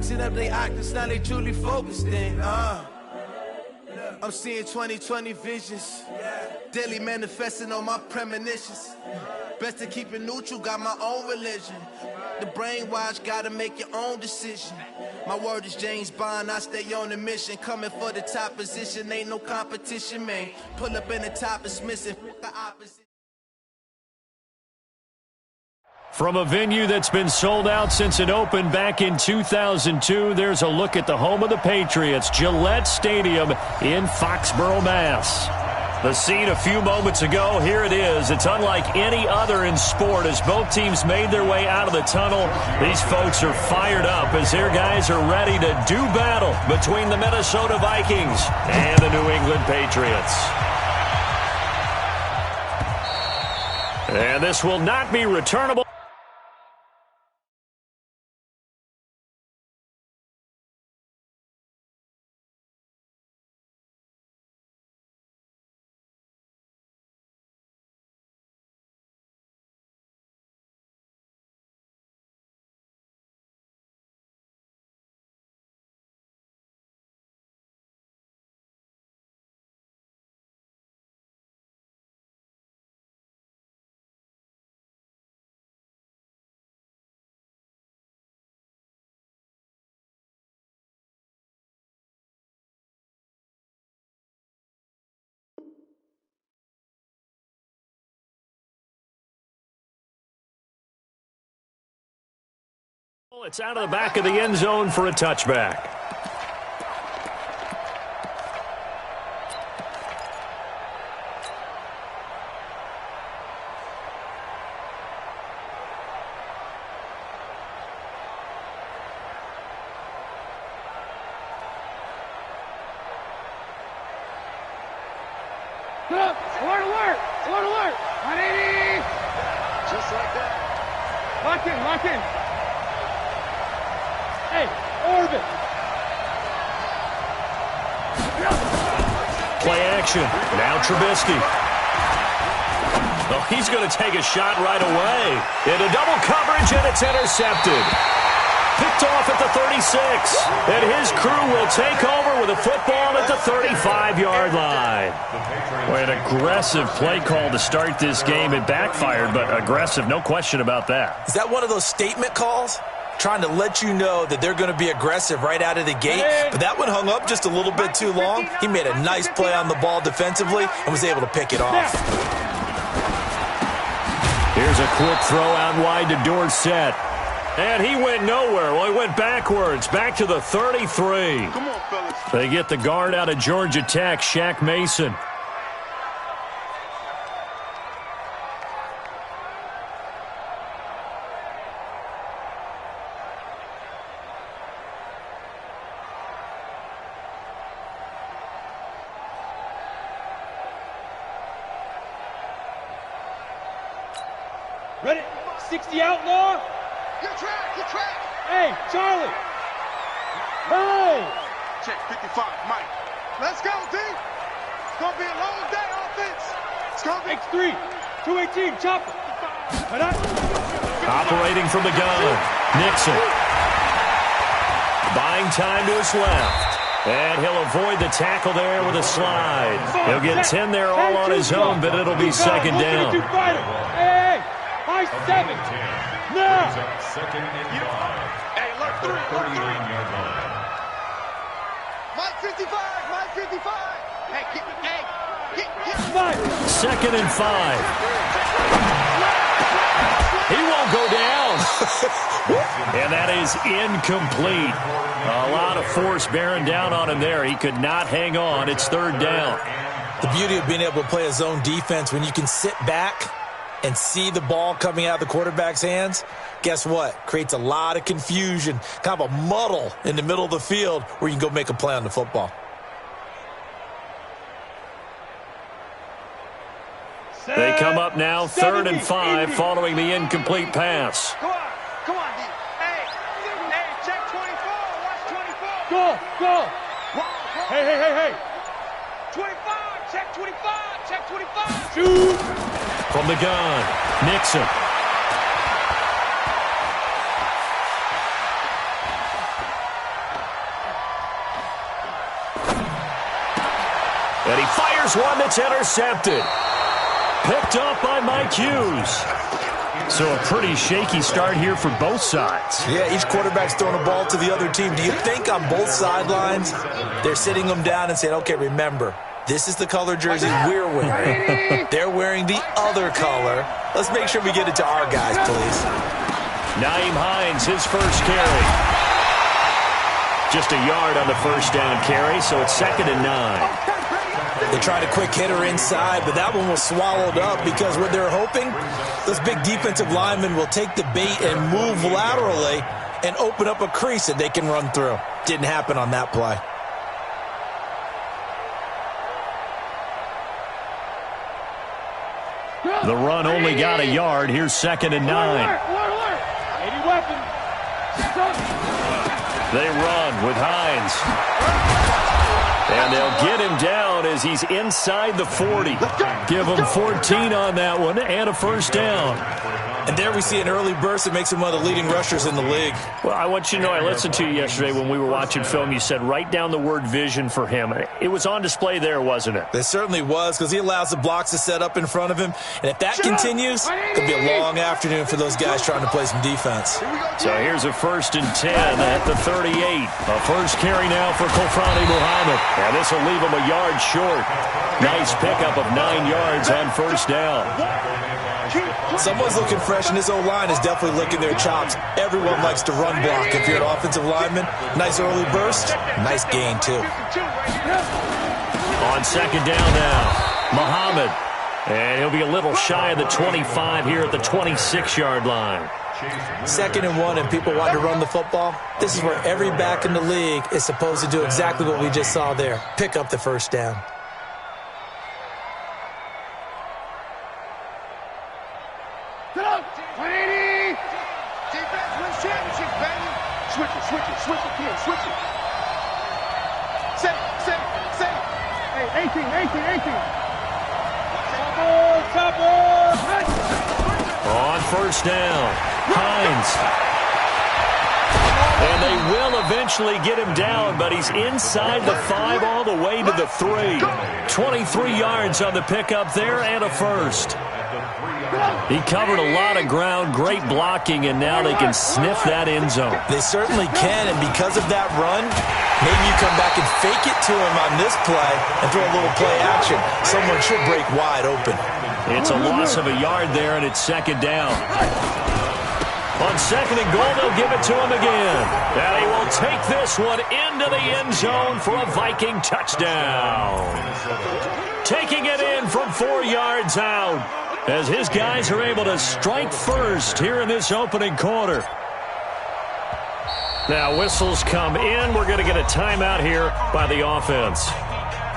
Mixing up they octaves, now they truly focused in. I'm seeing 20/20 visions. Daily manifesting on my premonitions. Best to keep it neutral, got my own religion. The brainwash, gotta make your own decision. My word is James Bond, I stay on the mission. Coming for the top position, ain't no competition, man. Pull up in the top, it's missing the opposite. From a venue that's been sold out since it opened back in 2002, there's a look at the home of the Patriots, Gillette Stadium in Foxborough, Mass. The scene a few moments ago, here it is. It's unlike any other in sport as both teams made their way out of the tunnel. These folks are fired up as their guys are ready to do battle between the Minnesota Vikings and the New England Patriots. And this will not be returnable. It's out of the back of the end zone for a touchback. Alert, alert! Alert, alert! 180! Just like that. Lock in, lock in. Hey, orbit. Play action. Now Trubisky. Oh, he's going to take a shot right away. Into double coverage, and it's intercepted. Picked off at the 36. And his crew will take over with a football at the 35-yard line. Boy, an aggressive play call to start this game. It backfired, but aggressive, no question about that. Is that one of those statement calls? Trying to let you know that they're going to be aggressive right out of the gate. But that one hung up just a little bit too long. He made a nice play on the ball defensively and was able to pick it off. Here's a quick throw out wide to Dorsett. And he went nowhere. Well, he went backwards, back to the 33. Come on, fellas. They get the guard out of Georgia Tech, Shaq Mason. Ready? 60 outlaw. Good track, good track. Hey, Charlie. Hey. Check 55, Mike. Let's go, D. It's going to be a long day, offense. It's going to be... X3, 218, chopper. Operating from the gun, Nixon. Buying time to his left. And he'll avoid the tackle there with a slide. He'll get 10 there all on his own, but it'll be second down. Hey, high 7. Now. Hey, alert 3, alert 3. Mike 55, Mike 55. Hey, get. Second and 5. He won't go down. And that is incomplete. A lot of force bearing down on him there. He could not hang on. It's third down. The beauty of being able to play a zone defense when you can sit back and see the ball coming out of the quarterback's hands, guess what? Creates a lot of confusion, kind of a muddle in the middle of the field where you can go make a play on the football. They come up now, 3rd and 5, following the incomplete pass. Come on, D. Hey, check 24, watch 24. Go. Hey. 25, check 25. Shoot. From the gun, Nixon. And he fires one that's intercepted. Picked up by Mike Hughes. So a pretty shaky start here for both sides. Yeah, each quarterback's throwing a ball to the other team. Do you think on both sidelines they're sitting them down and saying, okay, remember, this is the color jersey we're wearing. They're wearing the other color. Let's make sure we get it to our guys, please. Nyheim Hines, his first carry. Just a yard on the first down carry, so it's 2nd and 9. They tried a quick hitter inside, but that one was swallowed up because what they're hoping, those big defensive linemen will take the bait and move laterally and open up a crease that they can run through. Didn't happen on that play. The run only got a yard. Here's 2nd and 9. Any weapon. They run with Hines. And they'll get him down as he's inside the 40. Give him 14 on that one and a first down. And there we see an early burst that makes him one of the leading rushers in the league. Well, I want you to know, I listened to you yesterday when we were watching film. You said write down the word vision for him. It was on display there, wasn't it? It certainly was, because he allows the blocks to set up in front of him. And if that continues, it could be a long afternoon for those guys trying to play some defense. So here's a 1st and 10 at the 38. A first carry now for Kofrani Muhammad. And this will leave him a yard short. Nice pickup of 9 yards on first down. Someone's looking fresh, and this O-line is definitely licking their chops. Everyone likes to run block. If you're an offensive lineman, nice early burst, nice gain, too. On 2nd down now, Muhammad. And he'll be a little shy of the 25 here at the 26-yard line. 2nd and 1, and people want to run the football. This is where every back in the league is supposed to do exactly what we just saw there. Pick up the first down. Switch it, kid, switch it. Set it. Hey, 18. On first down, Hines. And they will eventually get him down, but he's inside the 5 all the way to the 3. 23 yards on the pickup there and a first. He covered a lot of ground, great blocking, and now they can sniff that end zone. They certainly can, and because of that run, maybe you come back and fake it to him on this play and throw a little play action. Someone should break wide open. It's a loss of a yard there, and it's 2nd down. On 2nd and goal, they'll give it to him again. And he will take this one into the end zone for a Viking touchdown. Taking it in from 4 yards out, as his guys are able to strike first here in this opening quarter. Now whistles come in. We're going to get a timeout here by the offense.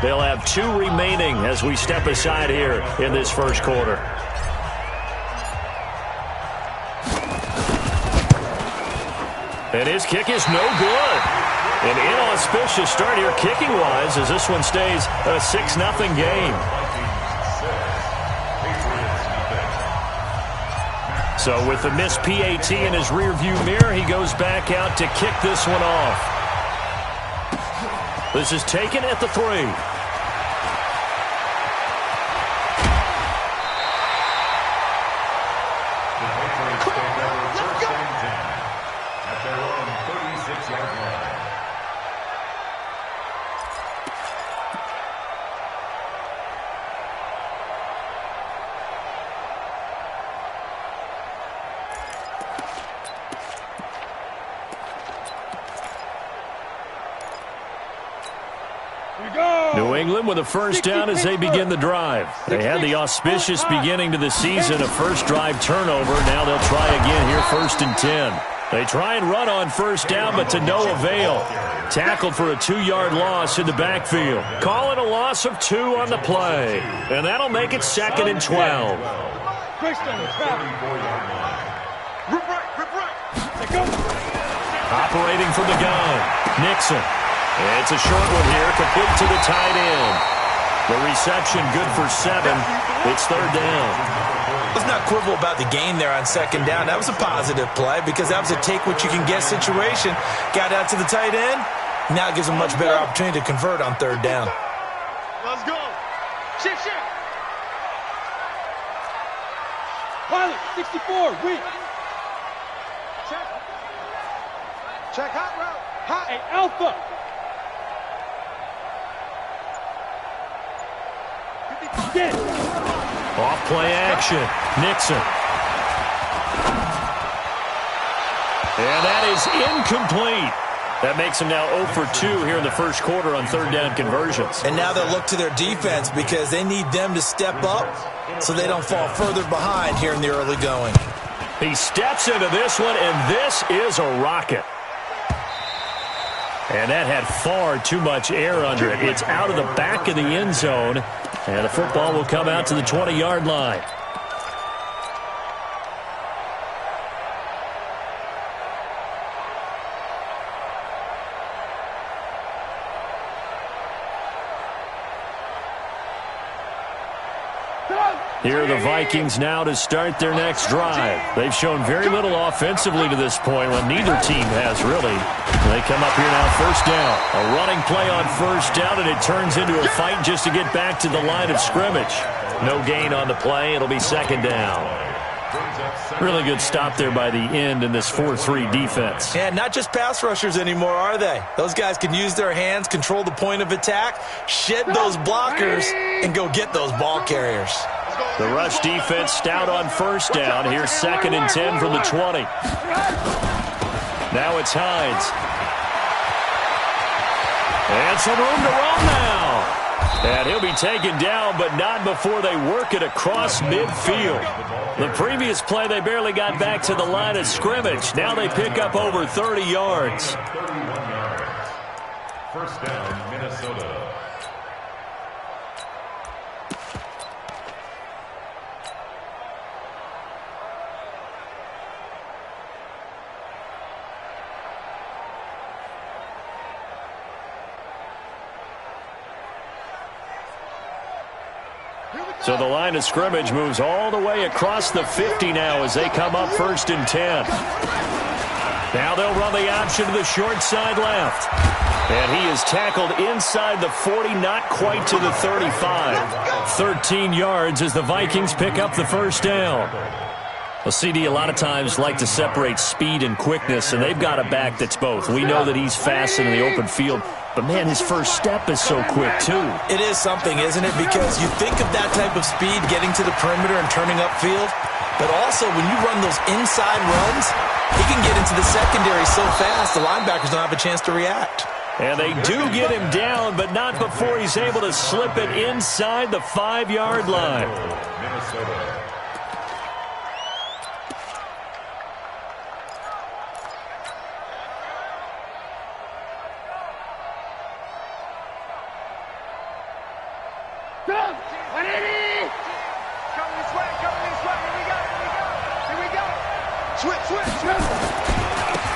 They'll have 2 remaining as we step aside here in this first quarter. And his kick is no good. An inauspicious start here kicking-wise as this one stays a 6-0 game. So with the missed PAT in his rearview mirror, he goes back out to kick this one off. This is taken at the 3. New England with a first down as they begin the drive. They had the auspicious beginning to the season, a first drive turnover. Now they'll try again here, 1st and 10. They try and run on first down, but to no avail. Tackled for a 2-yard loss in the backfield. Calling a loss of 2 on the play. And that'll make it 2nd and 12. Operating from the gun, Nixon. It's a short one here, complete to the tight end. The reception good for 7. It's 3rd down. Let's not quibble about the gain there on 2nd down. That was a positive play because that was a take-what-you-can-get situation. Got out to the tight end. Now it gives them a much better opportunity to convert on 3rd down. Let's go. Shift. Pilot, 64, weak. Check hot route. Hot. Hey, Alpha. Dead. Off play action. Nixon. And that is incomplete. That makes him now 0 for 2 here in the first quarter on third down conversions. And now they'll look to their defense because they need them to step up so they don't fall further behind here in the early going. He steps into this one, and this is a rocket. And that had far too much air under it. It's out of the back of the end zone, and the football will come out to the 20-yard line. Here are the Vikings now to start their next drive. They've shown very little offensively to this point, when neither team has really. They come up here now, first down. A running play on first down, and it turns into a fight just to get back to the line of scrimmage. No gain on the play. It'll be second down. Really good stop there by the end in this 4-3 defense. Yeah, not just pass rushers anymore, are they? Those guys can use their hands, control the point of attack, shed those blockers, and go get those ball carriers. The rush defense stout on first down. Here's 2nd and 10 from the 20. Now it's Hines. And some room to run now. And he'll be taken down, but not before they work it across midfield. The previous play, they barely got back to the line of scrimmage. Now they pick up over 30 yards. 31 yards. First down, Minnesota. So the line of scrimmage moves all the way across the 50 now as they come up 1st and 10. Now they'll run the option to the short side left. And he is tackled inside the 40, not quite to the 35. 13 yards as the Vikings pick up the first down. Well, CD, a lot of times like to separate speed and quickness, and they've got a back that's both. We know that he's fast in the open field, but, man, his first step is so quick, too. It is something, isn't it? Because you think of that type of speed getting to the perimeter and turning upfield, but also when you run those inside runs, he can get into the secondary so fast the linebackers don't have a chance to react. And they do get him down, but not before he's able to slip it inside the 5-yard line. Minnesota.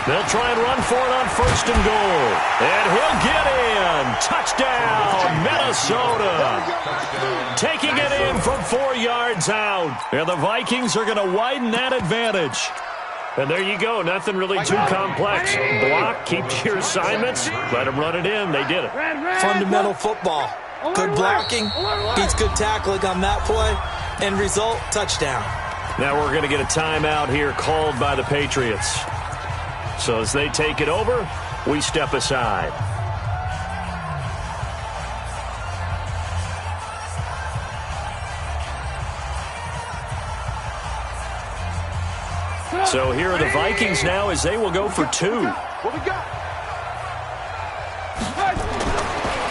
They'll try and run for it on 1st and goal. And he'll get in. Touchdown, Minnesota. Taking it in from 4 yards out. And the Vikings are going to widen that advantage. And there you go. Nothing really too complex. Block, keep to your assignments, let them run it in. They did it. Fundamental football. Good blocking, beats good tackling on that play. End result, touchdown. Now we're going to get a timeout here called by the Patriots. So as they take it over, we step aside. So here are the Vikings now as they will go for 2. What we got?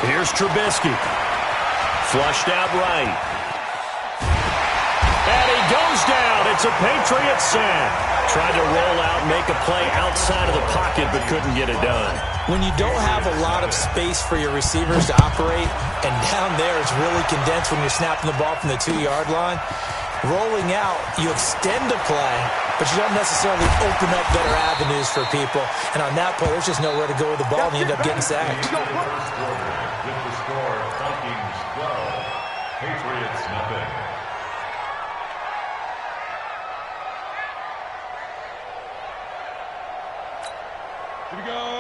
Here's Trubisky. Flushed out right. And he goes down. It's a Patriots sack. Tried to roll out, make a play outside of the pocket, but couldn't get it done. When you don't have a lot of space for your receivers to operate, and down there it's really condensed when you're snapping the ball from the 2-yard line, rolling out, you extend the play, but you don't necessarily open up better avenues for people. And on that play, there's just nowhere to go with the ball, and you end up getting sacked. With the score, Vikings 12, Patriots nothing.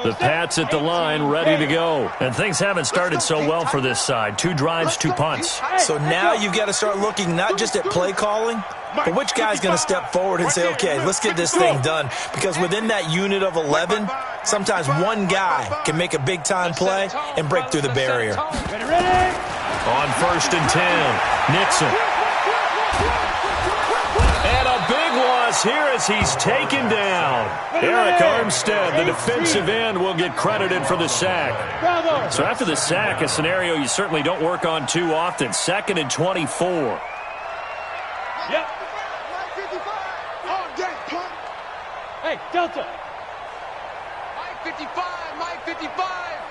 The Pats at the line, ready to go. And things haven't started so well for this side. 2 drives, 2 punts. So now you've got to start looking not just at play calling, but which guy's going to step forward and say, okay, let's get this thing done. Because within that unit of 11, sometimes one guy can make a big-time play and break through the barrier. On 1st and 10, Nixon. And a big loss here as he's taken down. Eric Armstead, the defensive end, will get credited for the sack. So after the sack, a scenario you certainly don't work on too often. 2nd and 24. Yep. Hey, Delta. Mike 55, Mike 55.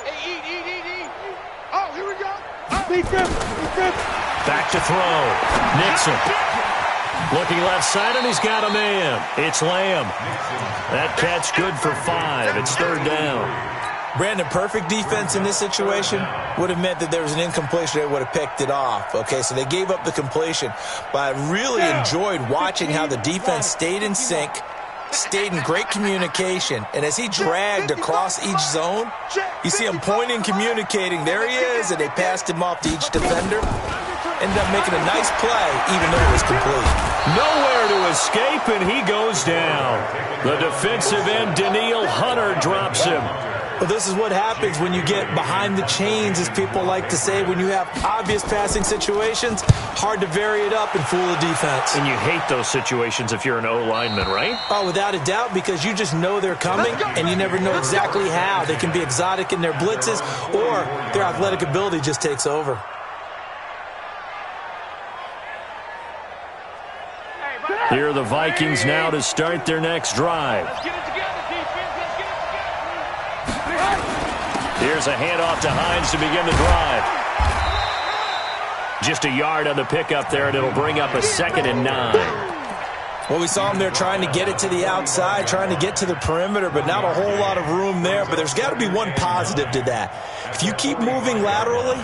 Hey, eat. Oh, here we go. Beat them. Back to throw. Nixon. Looking left side, and he's got a man. It's Lamb. That catch good for 5. It's 3rd down. Brandon, perfect defense in this situation would have meant that there was an incompletion that would have picked it off. Okay, so they gave up the completion. But I really enjoyed watching how the defense stayed in sync, stayed in great communication, and as he dragged across each zone, you see him pointing, communicating. There he is, and they passed him off to each defender. Ended up making a nice play, even though it was complete. Nowhere to escape, and he goes down. The defensive end, Daniil Hunter, drops him. Well, this is what happens when you get behind the chains, as people like to say. When you have obvious passing situations, hard to vary it up and fool the defense. And you hate those situations if you're an O-lineman, right? Oh, without a doubt, because you just know they're coming, and you never know exactly how. They can be exotic in their blitzes, or their athletic ability just takes over. Here are the Vikings now to start their next drive. Here's a handoff to Hines to begin the drive. Just a yard on the pickup there, and it'll bring up a 2nd and 9. Well, we saw him there trying to get it to the outside, trying to get to the perimeter, but not a whole lot of room there. But there's got to be one positive to that. If you keep moving laterally,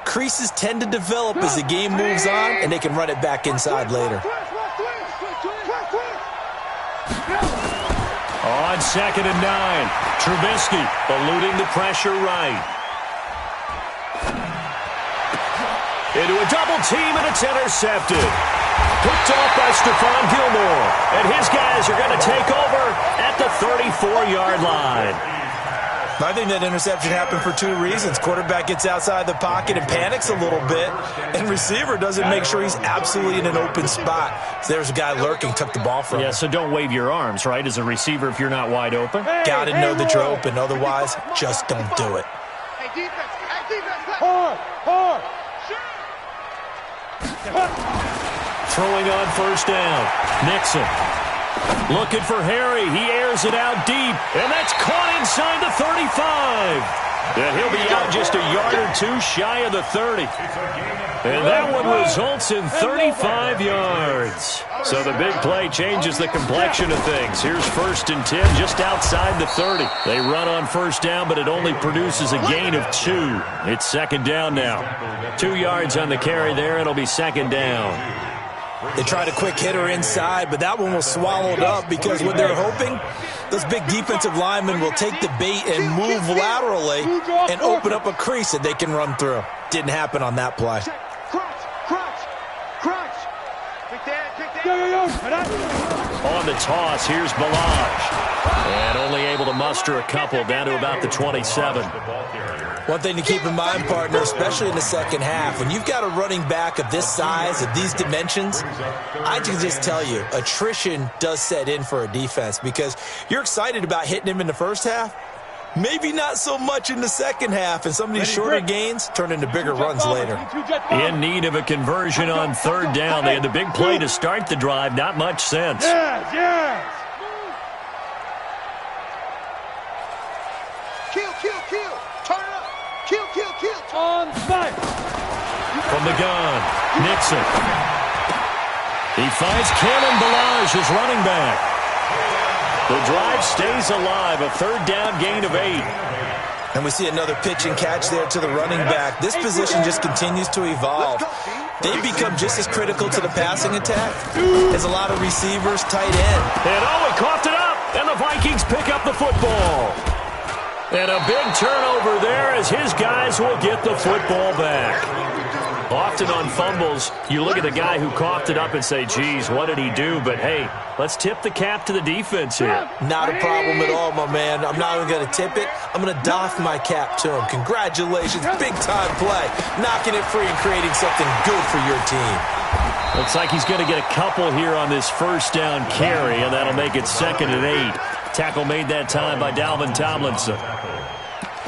creases tend to develop as the game moves on, and they can run it back inside later. On 2nd and 9, Trubisky eluding the pressure right. Into a double team, and it's intercepted. Picked off by Stephon Gilmore. And his guys are going to take over at the 34-yard line. I think that interception happened for 2 reasons. Quarterback gets outside the pocket and panics a little bit, and receiver doesn't make sure he's absolutely in an open spot. So there's a guy lurking, took the ball from him. Yeah, so don't wave your arms, right, as a receiver if you're not wide open. Got to know that you're open. Otherwise, just don't do it. Hey, defense. Hey, defense. Hard. Throwing on 1st down. Nixon. Looking for Harry. He airs it out deep. And that's caught inside the 35. And he'll be out just a yard or 2 shy of the 30. And that one results in 35 yards. So the big play changes the complexion of things. Here's 1st and 10 just outside the 30. They run on 1st down, but it only produces a gain of 2. It's 2nd down now. 2 yards on the carry there. It'll be 2nd down. They tried a quick hitter inside, but that one was swallowed up because what they're hoping, those big defensive linemen will take the bait and move laterally and open up a crease that they can run through. Didn't happen on that play. Crunch. Kick that. On the toss, here's Balaj. And only able to muster a couple down to about the 27. One thing to keep in mind, partner, especially in the second half, when you've got a running back of this size, of these dimensions, I can just tell you, attrition does set in for a defense because you're excited about hitting him in the first half, maybe not so much in the second half, and some of these shorter gains turn into bigger runs later. In need of a conversion on 3rd down. They had the big play to start the drive, not much sense. Yes. Kill. Turn it up. Kill. On sight. From the gun, Nixon. He finds Cameron Balaj, his running back. The drive stays alive, a 3rd down gain of 8. And we see another pitch and catch there to the running back. This position just continues to evolve. They become just as critical to the passing attack as a lot of receivers, tight end. And he coughed it up, and the Vikings pick up the football. And a big turnover there as his guys will get the football back. Often on fumbles, you look at the guy who coughed it up and say, geez, what did he do? But, hey, let's tip the cap to the defense here. Not a problem at all, my man. I'm not even going to tip it. I'm going to doff my cap to him. Congratulations. Big-time play. Knocking it free and creating something good for your team. Looks like he's going to get a couple here on this first down carry, and that'll make it 2nd and 8. Tackle made that time by Dalvin Tomlinson.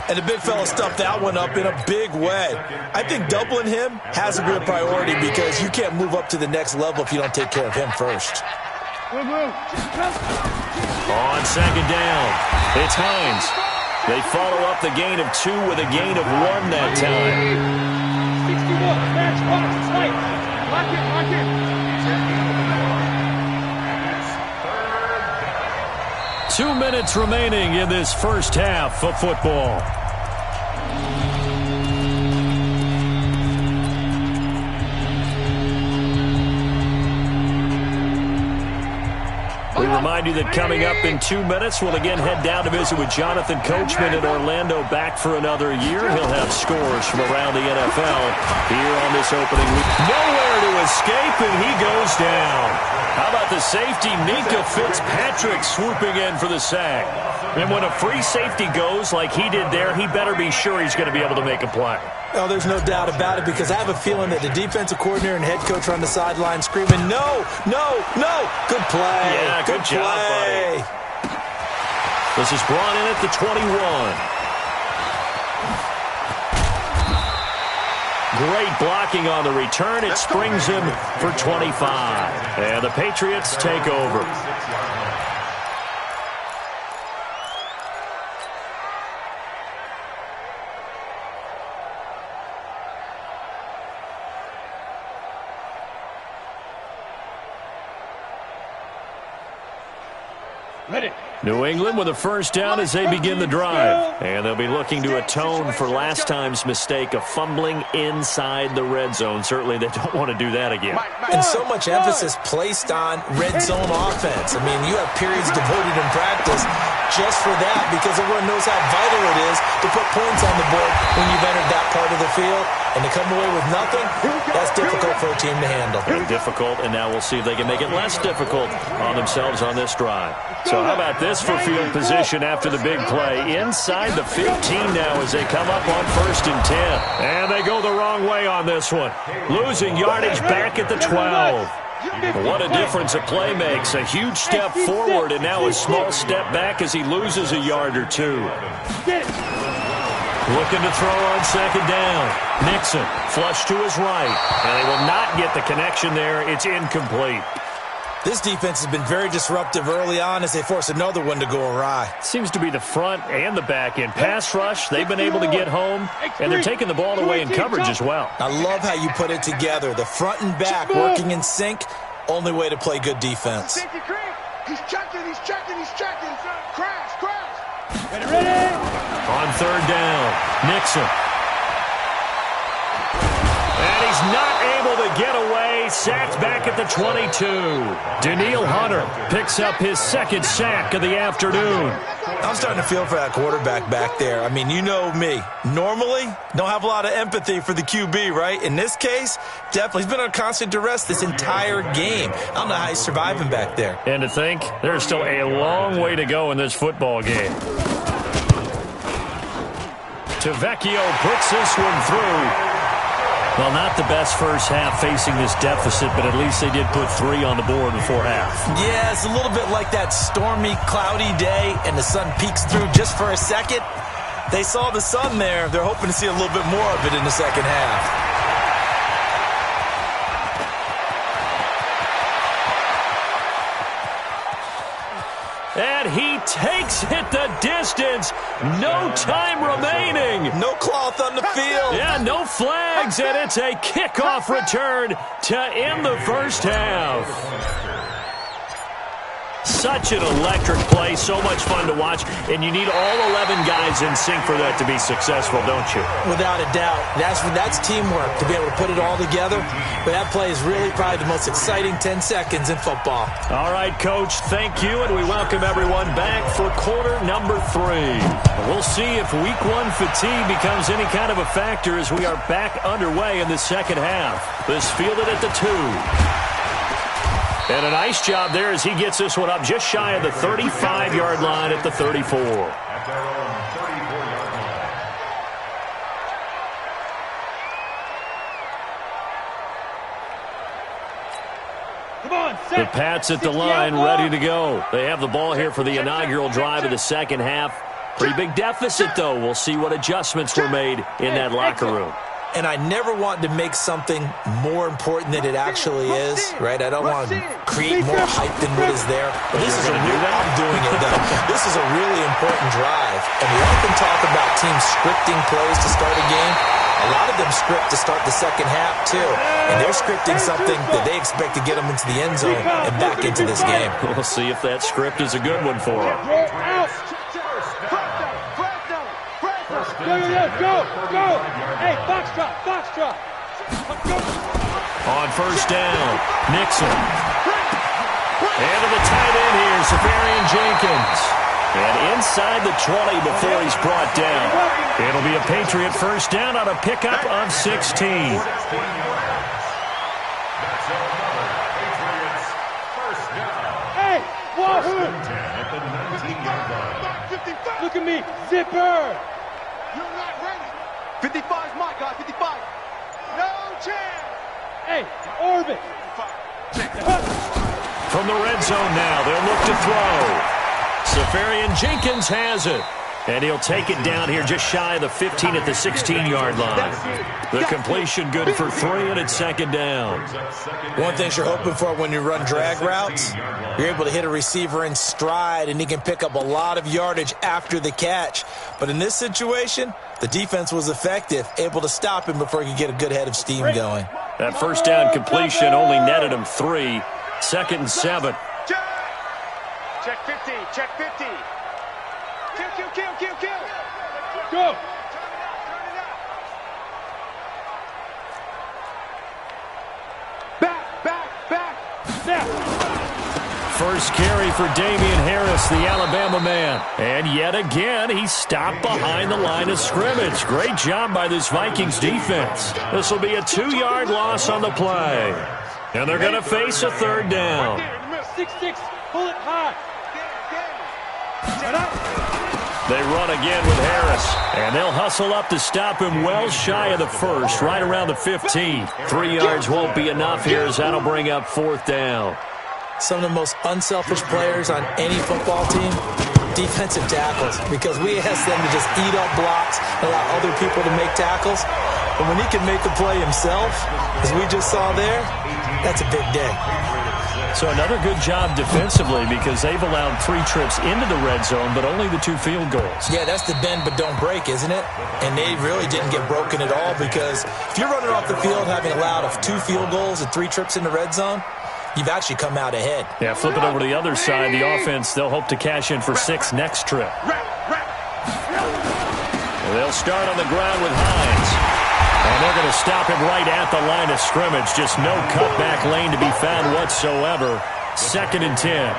And the big fella stuffed that one up in a big way. I think doubling him has to be a priority because you can't move up to the next level if you don't take care of him first. On 2nd down, it's Hines. They follow up the gain of 2 with a gain of 1 that time. 2 minutes remaining in this first half of football. We remind you that coming up in 2 minutes, we'll again head down to visit with Jonathan Coachman in Orlando, back for another year. He'll have scores from around the NFL here on this opening week. Nowhere to escape, and he goes down. How about the safety, Minka Fitzpatrick, swooping in for the sack? And when a free safety goes like he did there, he better be sure he's going to be able to make a play. Oh, there's no doubt about it, because I have a feeling that the defensive coordinator and head coach are on the sideline screaming, no, no, no. Good play. Yeah, good job, buddy. This is brought in at the 21. Great blocking on the return. It springs him for 25. And the Patriots take over. New England with a first down as they begin the drive. And they'll be looking to atone for last time's mistake of fumbling inside the red zone. Certainly they don't want to do that again. And so much emphasis placed on red zone offense. I mean, you have periods devoted in practice just for that, because everyone knows how vital it is to put points on the board when you've entered that part of the field. And to come away with nothing, that's difficult for a team to handle. Difficult, and now we'll see if they can make it less difficult on themselves on this drive. So how about this for field position after the big play? Inside the 15 now as they come up on 1st and 10. And they go the wrong way on this one. Losing yardage back at the 12. What a difference a play makes. A huge step forward and now a small step back as he loses a yard or 2. Looking to throw on 2nd down. Nixon flush to his right. And they will not get the connection there. It's incomplete. This defense has been very disruptive early on as they force another one to go awry. Seems to be the front and the back end. Pass rush, they've been able to get home, and they're taking the ball away in coverage as well. I love how you put it together. The front and back working in sync. Only way to play good defense. He's checking. Crash. Ready? On 3rd down, Nixon. And he's not able to get away. Sacked back at the 22. Daniil Hunter picks up his 2nd sack of the afternoon. I'm starting to feel for that quarterback back there. I mean, you know me. Normally, don't have a lot of empathy for the QB, right? In this case, definitely. He's been under constant duress this entire game. I don't know how he's surviving back there. And to think, there's still a long way to go in this football game. Tavecchio puts this one through. Well, not the best first half facing this deficit, but at least they did put 3 on the board before half. Yeah, it's a little bit like that stormy, cloudy day, and the sun peeks through just for a second. They saw the sun there. They're hoping to see a little bit more of it in the second half. And he takes it the distance. No time remaining. No cloth on the field. Yeah, no flags, and it's a kickoff return to end the first half. Such an electric play, so much fun to watch, and you need all 11 guys in sync for that to be successful, don't you? Without a doubt. That's teamwork, to be able to put it all together. But that play is really probably the most exciting 10 seconds in football. All right, Coach, thank you, and we welcome everyone back for quarter number 3. We'll see if week 1 fatigue becomes any kind of a factor as we are back underway in the second half. This fielded at the 2. And a nice job there as he gets this one up just shy of the 35-yard line at the 34. At their own 34-yard line. Come on, set. The Pats at the line, ready to go. They have the ball here for the inaugural drive of the second half. Pretty big deficit, though. We'll see what adjustments were made in that locker room. And I never want to make something more important than it actually is, right? I don't want to create more hype than what is there. But this is I'm doing it, though. This is a really important drive. And we often talk about teams scripting plays to start a game. A lot of them script to start the second half, too. And they're scripting something that they expect to get them into the end zone and back into this game. We'll see if that script is a good one for them. Go. Hey, box drop. On first down, Nixon. And to the tight end here, Safarian Jenkins. And inside the 20 before he's brought down. It'll be a Patriot first down on a pickup of 16. That's another Patriots first down. Hey, First wahoo! and 10 at the 19-yard line. Look at me, zipper! You're not ready. 55's my guy, 55. No chance. Hey, orbit! From the red zone now, they'll look to throw. Safarian Jenkins has it. And he'll take it down here just shy of the 15 at the 16-yard line. The completion good for 3, and it's second down. One thing you're hoping for when you run drag routes, you're able to hit a receiver in stride, and he can pick up a lot of yardage after the catch. But in this situation, the defense was effective, able to stop him before he could get a good head of steam going. That first down completion only netted him 3. Second and 7. Check 50, check 50. Kill. Go! Back. Now! First carry for Damian Harris, the Alabama man. And yet again, he's stopped behind the line of scrimmage. Great job by this Vikings defense. This will be a 2-yard loss on the play. And they're going to face a third down. 6-6, pull it high. They run again with Harris, and they'll hustle up to stop him well shy of the first, right around the 15. 3 yards won't be enough here as that'll bring up fourth down. Some of the most unselfish players on any football team, defensive tackles, because we ask them to just eat up blocks and allow other people to make tackles. But when he can make the play himself, as we just saw there, that's a big day. So another good job defensively because they've allowed 3 trips into the red zone, but only the 2 field goals. Yeah, that's the bend but don't break, isn't it? And they really didn't get broken at all because if you're running off the field having allowed 2 field goals and 3 trips in the red zone, you've actually come out ahead. Yeah, flip it over to the other side. The offense, they'll hope to cash in for 6 next trip. They'll start on the ground with Hines. And they're going to stop him right at the line of scrimmage. Just no cutback lane to be found whatsoever. Second and 10.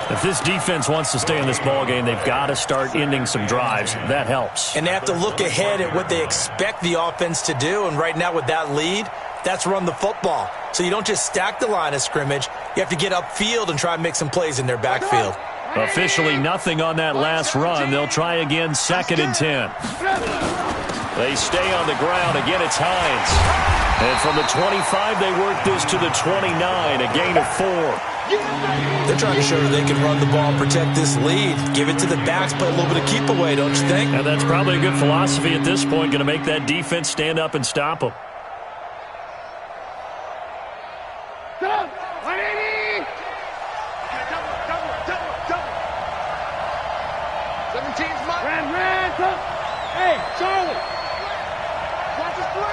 If this defense wants to stay in this ballgame, they've got to start ending some drives. That helps. And they have to look ahead at what they expect the offense to do. And right now with that lead, that's run the football. So you don't just stack the line of scrimmage. You have to get upfield and try and make some plays in their backfield. Officially nothing on that last run. They'll try again, second and 10. They stay on the ground. Again, it's Hines. And from the 25, they work this to the 29, a gain of 4. They're trying to show that they can run the ball and protect this lead. Give it to the backs, play a little bit of keep away, don't you think? And that's probably a good philosophy at this point, going to make that defense stand up and stop them. Double! 180! Double. 17's mine. Ran, come! Hey, Charlie! Watch his split.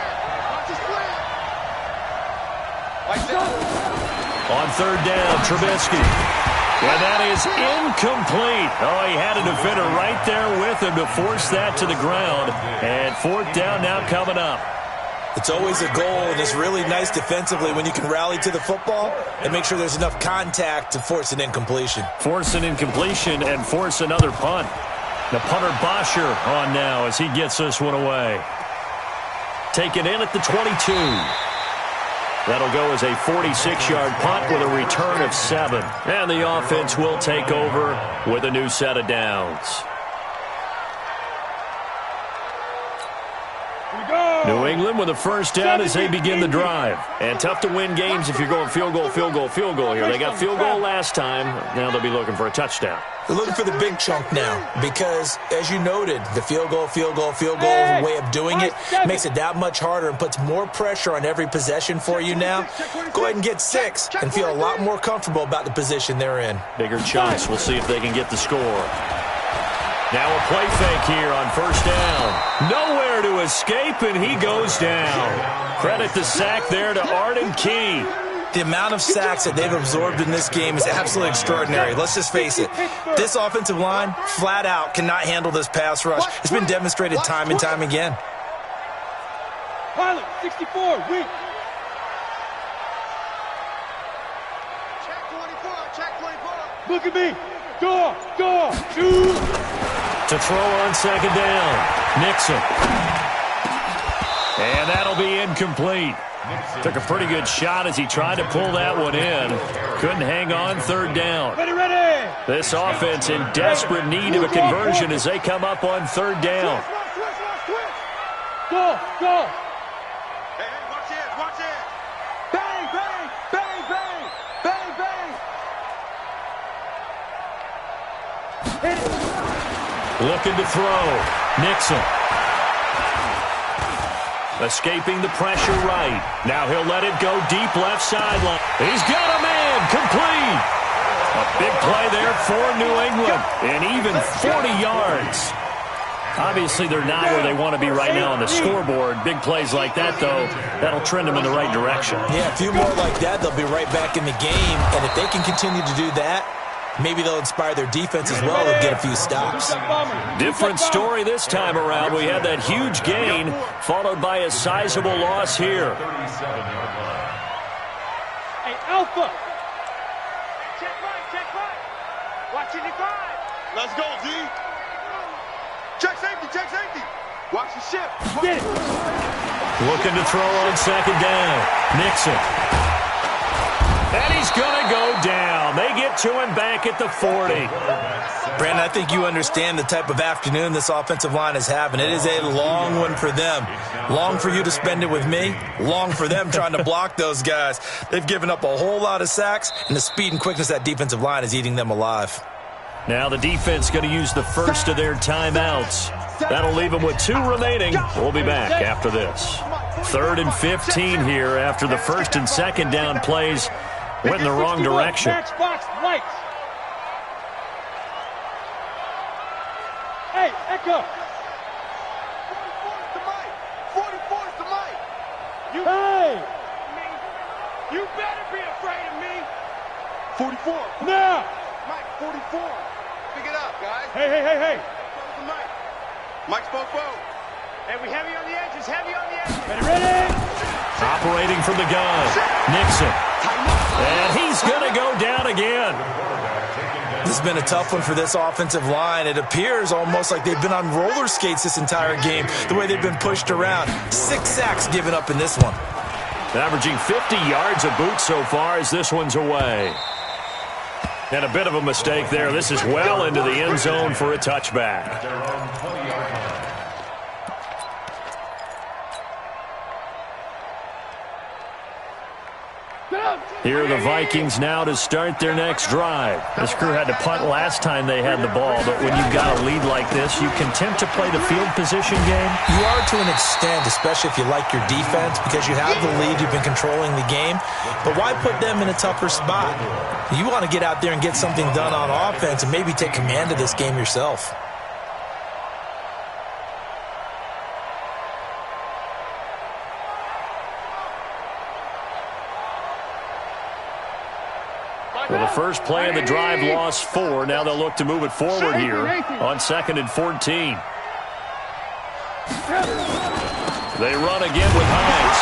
On third down, Trubisky. And that is incomplete. Oh, he had a defender right there with him to force that to the ground. And fourth down now coming up. It's always a goal, and it's really nice defensively when you can rally to the football and make sure there's enough contact to force an incompletion. Force an incompletion and force another punt. The punter Bosher on now as he gets this one away. Taken in at the 22. That'll go as a 46-yard punt with a return of 7. And the offense will take over with a new set of downs. New England with a first down as they begin the drive. And tough to win games if you're going field goal, field goal, field goal here. They got field goal last time. Now they'll be looking for a touchdown. They're looking for the big chunk now because, as you noted, the field goal way of doing it makes it that much harder and puts more pressure on every possession for you now. Go ahead and get 6 and feel a lot more comfortable about the position they're in. Bigger chunks. We'll see if they can get the score. Now a play fake here on first down. Nowhere to escape, and he goes down. Credit the sack there to Arden Key. The amount of sacks that they've absorbed in this game is absolutely extraordinary. Let's just face it. This offensive line, flat out, cannot handle this pass rush. It's been demonstrated time and time again. Pilot, 64, weak. Check 24. Look at me. Door, shoot. To throw on second down. Nixon. And that'll be incomplete. Took a pretty good shot as he tried to pull that one in. Couldn't hang on third down. Ready. This offense in desperate need of a conversion as they come up on third down. Go. Hey, watch it. Bang. Hit it. Looking to throw. Nixon. Escaping the pressure right. Now he'll let it go deep left sideline. He's got a man. Complete. A big play there for New England. And even 40 yards. Obviously, they're not where they want to be right now on the scoreboard. Big plays like that, though, that'll trend them in the right direction. Yeah, a few more like that, they'll be right back in the game. And if they can continue to do that, maybe they'll inspire their defense as well and get a few stops. Different story this time around. We had that huge gain followed by a sizable loss here. Hey, Alpha. Check right. Watch it divide. Let's go, D. Check safety. Watch the ship. Get it. Looking to throw on second down. Nixon. And he's going to go down. They get to him back at the 40. Brandon, I think you understand the type of afternoon this offensive line is having. It is a long one for them. Long for you to spend it with me. Long for them trying to block those guys. They've given up a whole lot of sacks, and the speed and quickness of that defensive line is eating them alive. Now the defense going to use the first of their timeouts. That'll leave them with 2 remaining. We'll be back after this. 3rd and 15 here after the first and second down plays went in the wrong direction. Matchbox lights. Hey, Echo. 44's the mic. Hey. You better be afraid of me. 44. Now. Mike, 44. Pick it up, guys. Hey. Close the mic. Mike's both. Hey, we heavy on the edges. Ready. Operating from the gun. Nixon. And he's going to go down again. This has been a tough one for this offensive line. It appears almost like they've been on roller skates this entire game, the way they've been pushed around. 6 sacks given up in this one. Averaging 50 yards a boot so far as this one's away. And a bit of a mistake there. This is well into the end zone for a touchback. Here are the Vikings now to start their next drive. This crew had to punt last time they had the ball, but when you've got a lead like this, you content to play the field position game? You are to an extent, especially if you like your defense, because you have the lead, you've been controlling the game. But why put them in a tougher spot? You want to get out there and get something done on offense and maybe take command of this game yourself. Well, the first play of the drive lost 4. Now they'll look to move it forward here on 2nd and 14. They run again with Hines.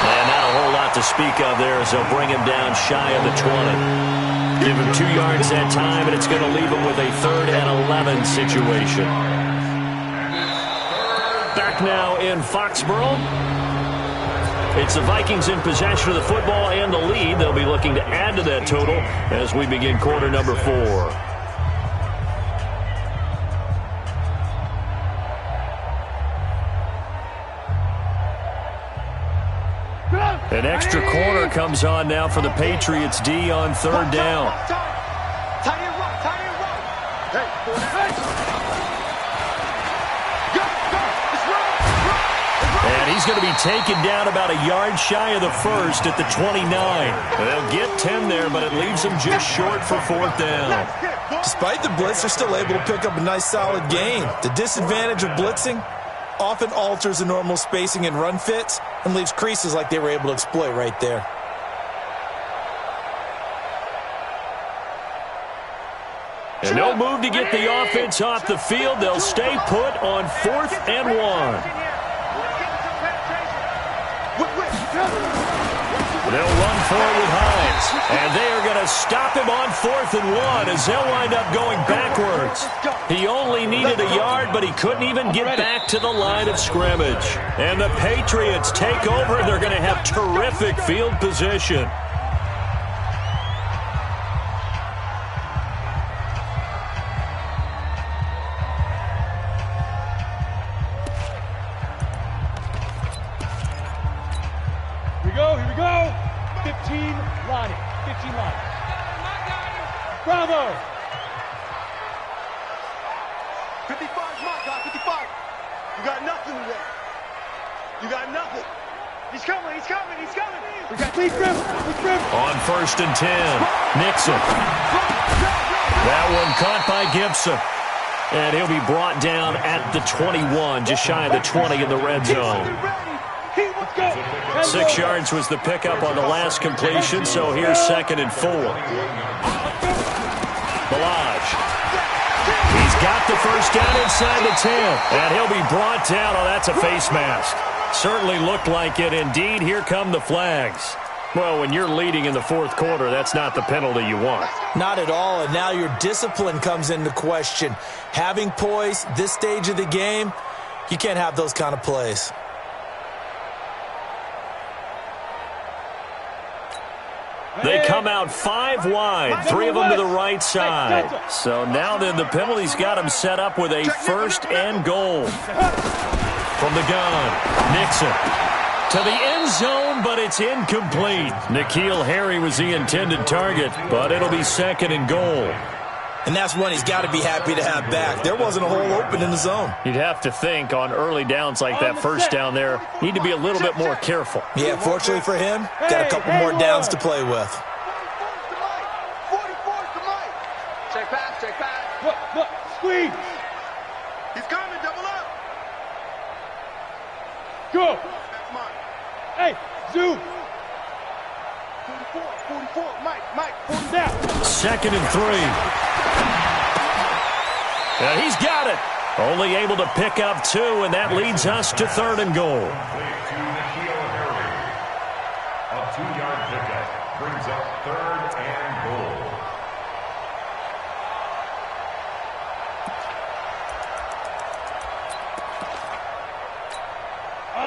And not a whole lot to speak of there as they'll bring him down shy of the 20. Give him 2 yards that time, and it's going to leave him with a 3rd and 11 situation. Back now in Foxborough. It's the Vikings in possession of the football and the lead. They'll be looking to add to that total as we begin quarter number 4. An extra corner comes on now for the Patriots D on 3rd down. And he's going to be taken down about a yard shy of the 1st at the 29. They'll get 10 there, but it leaves them just short for 4th down. Despite the blitz, they're still able to pick up a nice solid gain. The disadvantage of blitzing often alters the normal spacing and run fits and leaves creases like they were able to exploit right there. And no move to get the offense off the field. They'll stay put on 4th and 1. They'll run forward with Hines. And they are going to stop him on 4th and 1 as they'll wind up going backwards. He only needed a yard, but he couldn't even get back to the line of scrimmage. And the Patriots take over, and they're going to have terrific field position. Here we go. 15 line. 15 line. Bravo. 55's my guy, 55. You got nothing today. You got nothing. He's coming, he's coming, he's coming. We got Lee Grimm. On 1st and 10, Nixon. That one caught by Gibson. And he'll be brought down at the 21, just shy of the 20 in the red zone. 6 yards was the pickup on the last completion, so here's 2nd and 4. Balaj. He's got the first down inside the 10, and he'll be brought down. Oh, that's a face mask. Certainly looked like it. Indeed, here come the flags. Well, when you're leading in the 4th quarter, that's not the penalty you want. Not at all, and now your discipline comes into question. Having poise this stage of the game, you can't have those kind of plays. They come out 5 wide, 3 of them to the right side. So now then the penalty's got them set up with a 1st and goal. From the gun, Nixon to the end zone, but it's incomplete. N'Keal Harry was the intended target, but it'll be 2nd and goal. And that's one he's got to be happy to have back. There wasn't a hole open in the zone. You'd have to think on early downs like that 1st down there, need to be a little bit more careful. Yeah, fortunately for him, got a couple more downs to play with. 44's the mic. Check pass. Look, squeeze. He's coming, double up. Go. That's mine. Hey, zoom. 44, Mike, 40 down. 2nd and 3. And he's got it. Only able to pick up 2, and that leads us to 3rd and goal. A 2-yard pickup brings up 3rd and goal.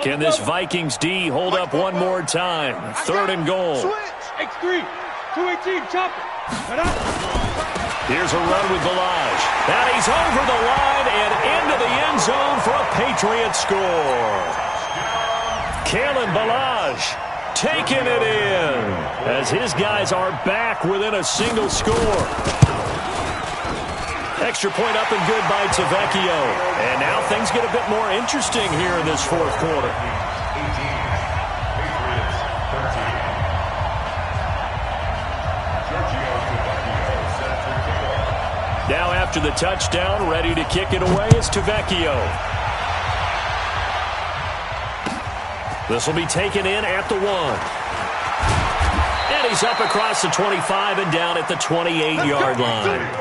Can this Vikings D hold up one more time? 3rd and goal. X3, 218, chop it. Here's a run with Balaj. And he's over the line and into the end zone for a Patriot score. Kalen Balaj taking it in as his guys are back within a single score. Extra point up and good by Tavecchio. And now things get a bit more interesting here in this 4th quarter. Now after the touchdown, ready to kick it away is Tavecchio. This will be taken in at the 1. And And he's up across the 25 and down at the 28-yard line.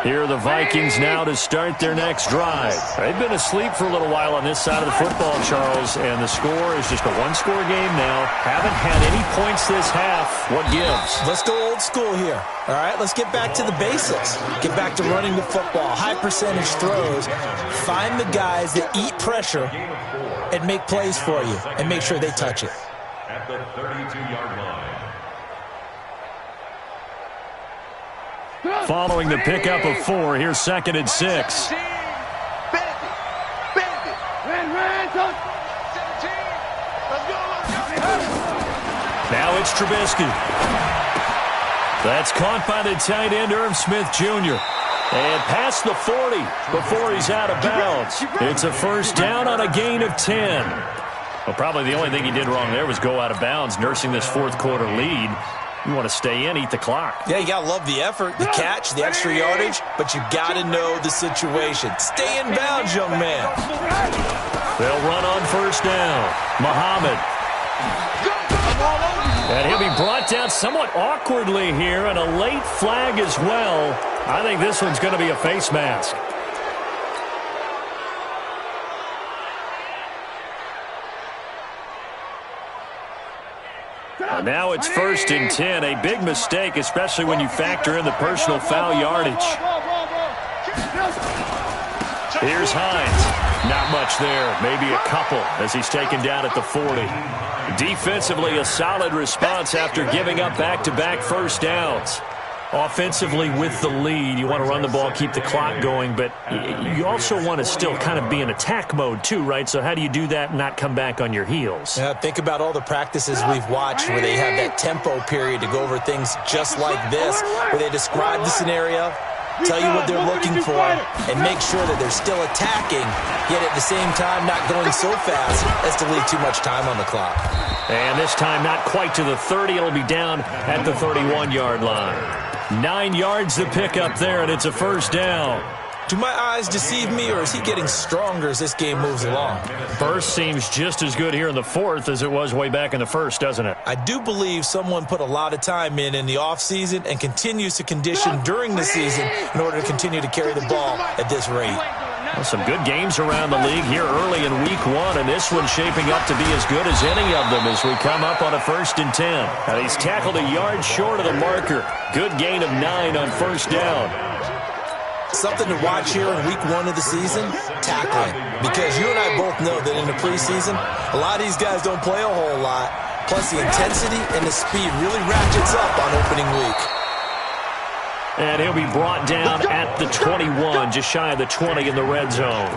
Here are the Vikings now to start their next drive. They've been asleep for a little while on this side of the football, Charles, and the score is just a one-score game now. Haven't had any points this half. What gives? Let's go old school here. All right, let's get back to the basics. Get back to running the football, high-percentage throws. Find the guys that eat pressure and make plays for you and make sure they touch it. At the 32-yard line. Following the pickup of 4, here's 2nd and 6. Now it's Trubisky. That's caught by the tight end, Irv Smith Jr. And past the 40 before he's out of bounds. It's a first down on a gain of 10. Well, probably the only thing he did wrong there was go out of bounds, nursing this fourth quarter lead. You want to stay in, eat the clock. Yeah, you got to love the effort, the catch, the extra yardage, but you got to know the situation. Stay in bounds, young man. They'll run on first down. Muhammad. And he'll be brought down somewhat awkwardly here, and a late flag as well. I think this one's going to be a face mask. And now it's 1st and 10. A big mistake, especially when you factor in the personal foul yardage. Here's Hines. Not much there. Maybe a couple as he's taken down at the 40. Defensively, a solid response after giving up back-to-back first downs. Offensively, with the lead, you want to run the ball, keep the clock going, but you also want to still kind of be in attack mode too, right? So how do you do that and not come back on your heels? Yeah, think about all the practices we've watched where they have that tempo period to go over things just like this, where they describe the scenario, tell you what they're looking for, and make sure that they're still attacking, yet at the same time not going so fast as to leave too much time on the clock. And this time not quite to the 30. It'll be down at the 31-yard line. 9 yards to pick up there, and it's a first down. Do my eyes deceive me, or is he getting stronger as this game moves along? Burst seems just as good here in the 4th as it was way back in the 1st, doesn't it? I do believe someone put a lot of time in the offseason and continues to condition during the season in order to continue to carry the ball at this rate. Well, some good games around the league here early in week 1, and this one's shaping up to be as good as any of them as we come up on a 1st and 10. Now, he's tackled a yard short of the marker. Good gain of 9 on first down. Something to watch here in week 1 of the season, tackling. Because you and I both know that in the preseason, a lot of these guys don't play a whole lot. Plus, the intensity and the speed really ratchets up on opening week. And he'll be brought down at the 21, just shy of the 20 in the red zone.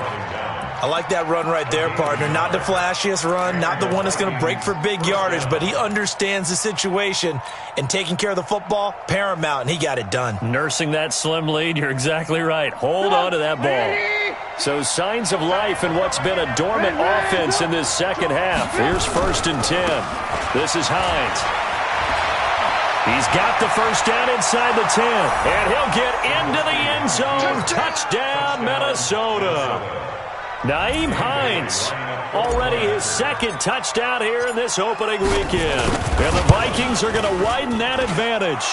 I like that run right there, partner. Not the flashiest run, not the one that's going to break for big yardage, but he understands the situation, and taking care of the football, paramount, and he got it done. Nursing that slim lead, you're exactly right. Hold on to that ball. So signs of life in what's been a dormant offense in this second half. Here's 1st and 10. This is Hines. He's got the first down inside the 10, and he'll get into the end zone. Touchdown, Minnesota. Nyheim Hines, already his 2nd touchdown here in this opening weekend. And the Vikings are going to widen that advantage.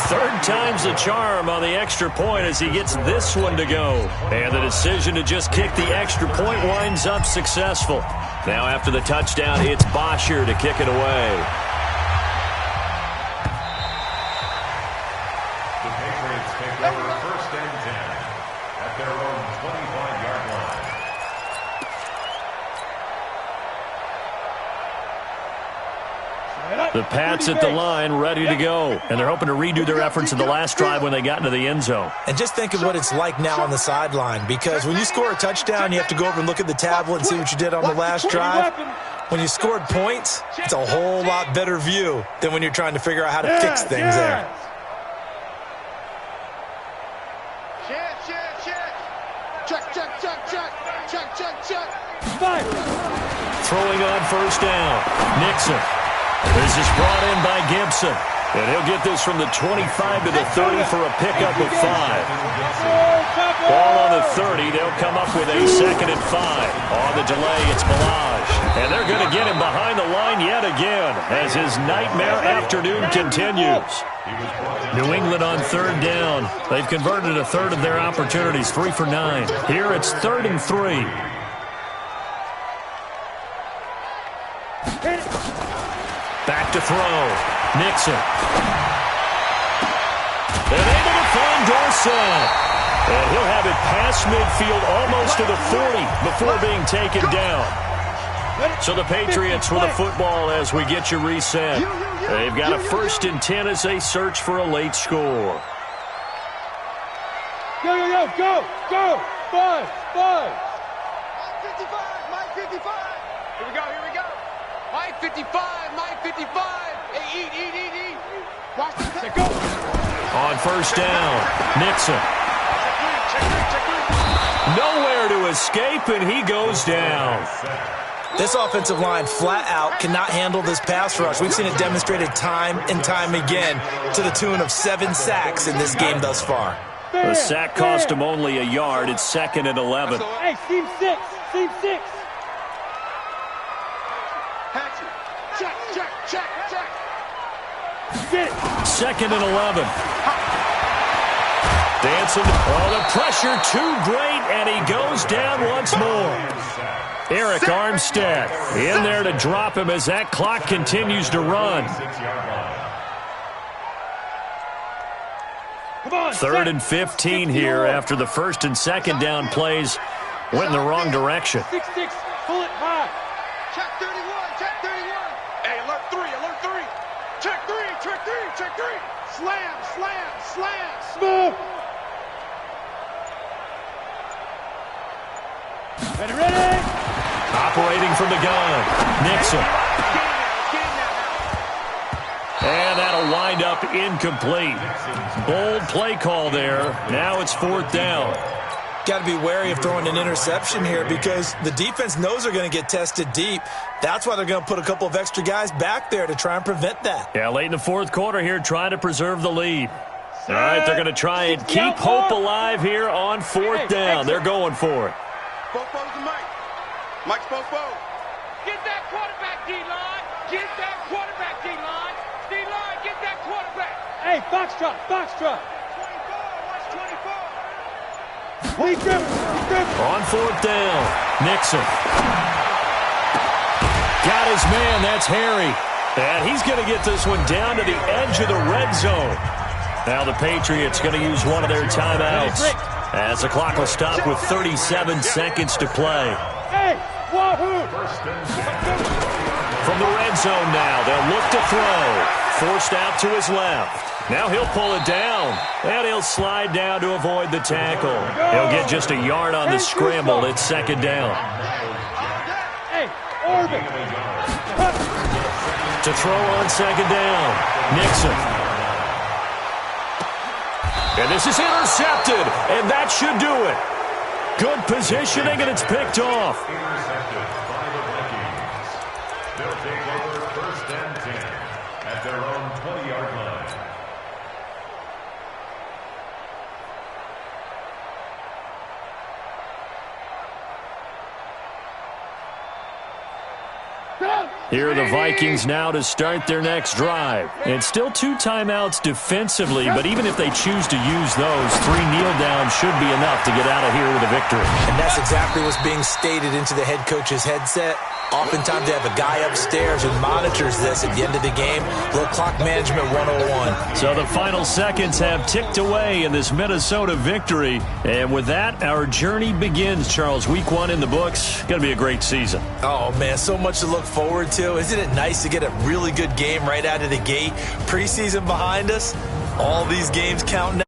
3rd time's the charm on the extra point as he gets this one to go. And the decision to just kick the extra point winds up successful. Now after the touchdown, it's Bosher to kick it away. The Patriots take over 1st and 10 at their own 25-yard line. The Pats at the line, ready to go. And they're hoping to redo their efforts in the last drive when they got into the end zone. And just think of what it's like now on the sideline, because when you score a touchdown, you have to go over and look at the tablet and see what you did on the last drive. When you scored points, it's a whole lot better view than when you're trying to figure out how to fix things there. Check. Throwing on first down. Nixon. This is brought in by Gibson. And he'll get this from the 25 to the 30 for a pickup of 5. Ball on the 30. They'll come up with a 2nd and 5. On the delay, it's Balaj. And they're going to get him behind the line yet again as his nightmare afternoon continues. New England on 3rd down. They've converted a third of their opportunities, 3 for 9. Here it's 3rd and 3. Back to throw. Nixon. And able to find Dorsett. And he'll have it past midfield almost to the 40 before being taken down. So the Patriots with the football as we get you reset. They've got a 1st and 10 as they search for a late score. Go. 5. 55, Mike 55. Here we go. Mike 55. Hey, eat. Watch the play. Go. On 1st down, Nixon. Nowhere to escape, and he goes down. This offensive line flat out cannot handle this pass rush. We've seen it demonstrated time and time again to the tune of 7 sacks in this game thus far. The sack cost him only a yard. It's 2nd and 11. Hey, team 6. Check. Get it. 2nd and 11. Dancing. Oh, the pressure too great, and he goes down once more. Eric Armstead in there to drop him as that clock continues to run. 3rd and 15 here after the 1st and 2nd down plays went in the wrong direction. 6. Pull it high. Check 31. Hey, alert 3. Check 3. Slam. Smooth. Ready. Operating from the gun, Nixon. And that'll wind up incomplete. Bold play call there. Now it's 4th down. Got to be wary of throwing an interception here because the defense knows they're going to get tested deep. That's why they're going to put a couple of extra guys back there to try and prevent that. Yeah, late in the 4th quarter here, trying to preserve the lead. All right, they're going to try and keep hope alive here on 4th down. They're going for it. Both to Mike. Mike's both. Get that quarterback, D-line. Get that quarterback, D-line. D-line, get that quarterback. Hey, Foxtrot. 24. What's 24? On 4th down, Nixon. Got his man, that's Harry. And he's going to get this one down to the edge of the red zone. Now the Patriots going to use one of their timeouts as the clock will stop with 37 seconds to play. Hey, wahoo! From the red zone now, they'll look to throw. Forced out to his left. Now he'll pull it down, and he'll slide down to avoid the tackle. He'll get just a yard on the scramble. It's 2nd down. Hey, Orbit. To throw on 2nd down, Nixon. And this is intercepted, and that should do it. Good positioning, and it's picked off. Intercepted by the Vikings. They'll take over 1st and 10 at their own 20-yard line. Here are the Vikings now to start their next drive. And still 2 timeouts defensively, but even if they choose to use those, 3 kneel downs should be enough to get out of here with a victory. And that's exactly what's being stated into the head coach's headset. Oftentimes they have a guy upstairs who monitors this at the end of the game. Little clock management 101. So the final seconds have ticked away in this Minnesota victory. And with that, our journey begins, Charles. Week 1 in the books. Going to be a great season. Oh, man, so much to look forward to. Isn't it nice to get a really good game right out of the gate? Preseason behind us. All these games count now.